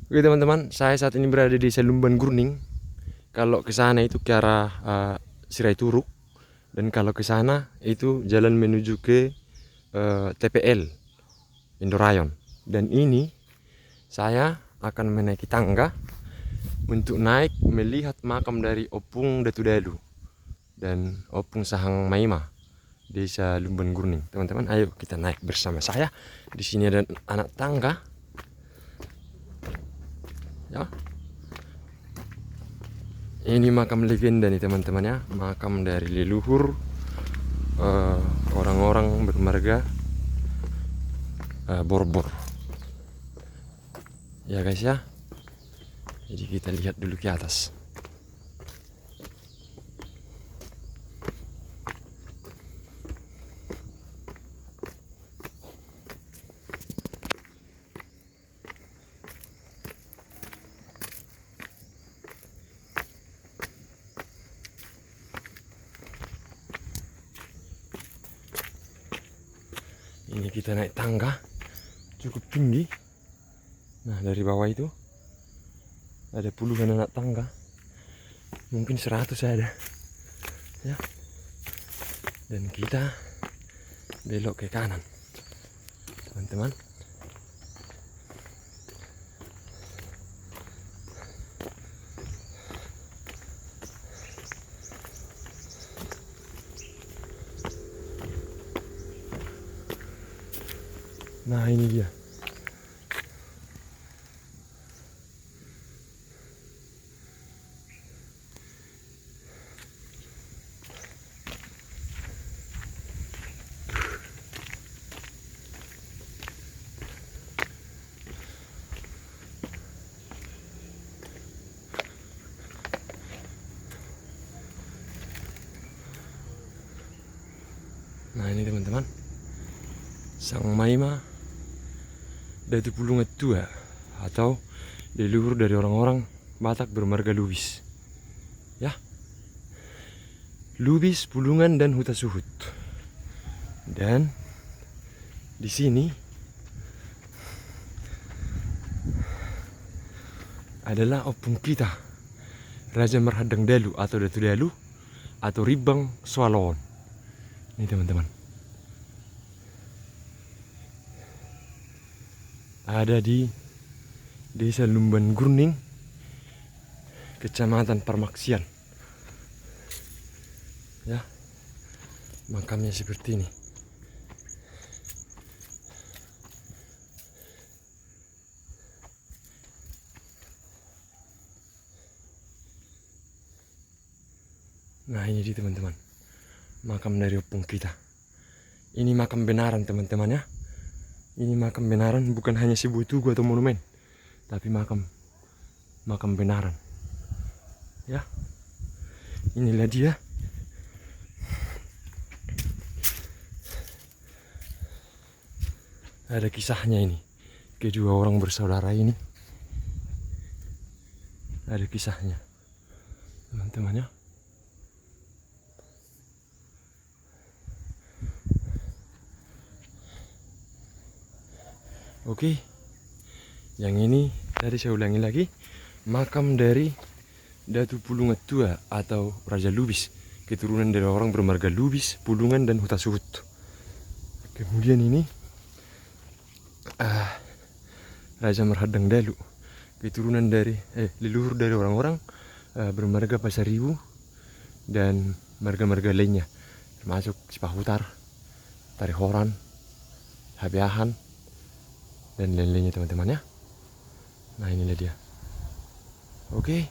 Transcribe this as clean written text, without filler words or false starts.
Oke teman-teman, saya saat ini berada di Desa Lumban Gurning. Kalau ke sana itu ke arah Sirai Turuk, dan kalau ke sana itu jalan menuju ke TPL Indorayon. Dan ini saya akan menaiki tangga untuk naik melihat makam dari Opung Datu Dalu dan Opung Sahang Maima, Desa Lumban Gurning. Teman-teman, ayo kita naik bersama saya. Di sini ada anak tangga. Ya. Ini makam legenda nih teman-teman ya, makam dari leluhur orang-orang bermarga Borbor. Ya guys ya. Jadi kita lihat dulu ke atas. Ini kita naik tangga cukup tinggi. Nah, dari bawah itu ada puluhan anak tangga, mungkin 100 ada ya. Dan kita belok ke kanan teman-teman. Nah, ini dia. Nah, ini teman-teman, Sang Maima Datu Pulungan Tua atau leluhur dari orang-orang Batak bermarga Lubis. Ya. Lubis, Pulungan dan Huta Suhut. Dan di sini adalah opung kita, Raja Merhadang Dalu atau Datu Dalu atau Ribang Swalon. Ini teman-teman. Ada di Desa Lumban Gurning, Kecamatan Parmaksian. Ya. Makamnya seperti ini. Nah, ini dia teman-teman, makam dari opung kita. Ini makam benaran teman-teman ya. Ini makam benaran, bukan hanya sebuah tugu atau monumen, tapi makam benaran. Ya. Inilah dia. Ada kisahnya ini. Kedua orang bersaudara ini. Ada kisahnya. Teman-teman ya. Oke. Yang ini tadi saya ulangi lagi, makam dari Datu Pulungan Tua atau Raja Lubis, keturunan dari orang bermarga Lubis, Pulungan dan Huta Suhut. Kemudian ini Raja Merhadang Dalu, keturunan dari leluhur dari orang-orang bermarga Pasaribu dan marga-marga lainnya, termasuk Cipahutar, Tarihoran, Habeahan, dan lain-lainnya teman-teman ya. Nah, inilah dia. Oke.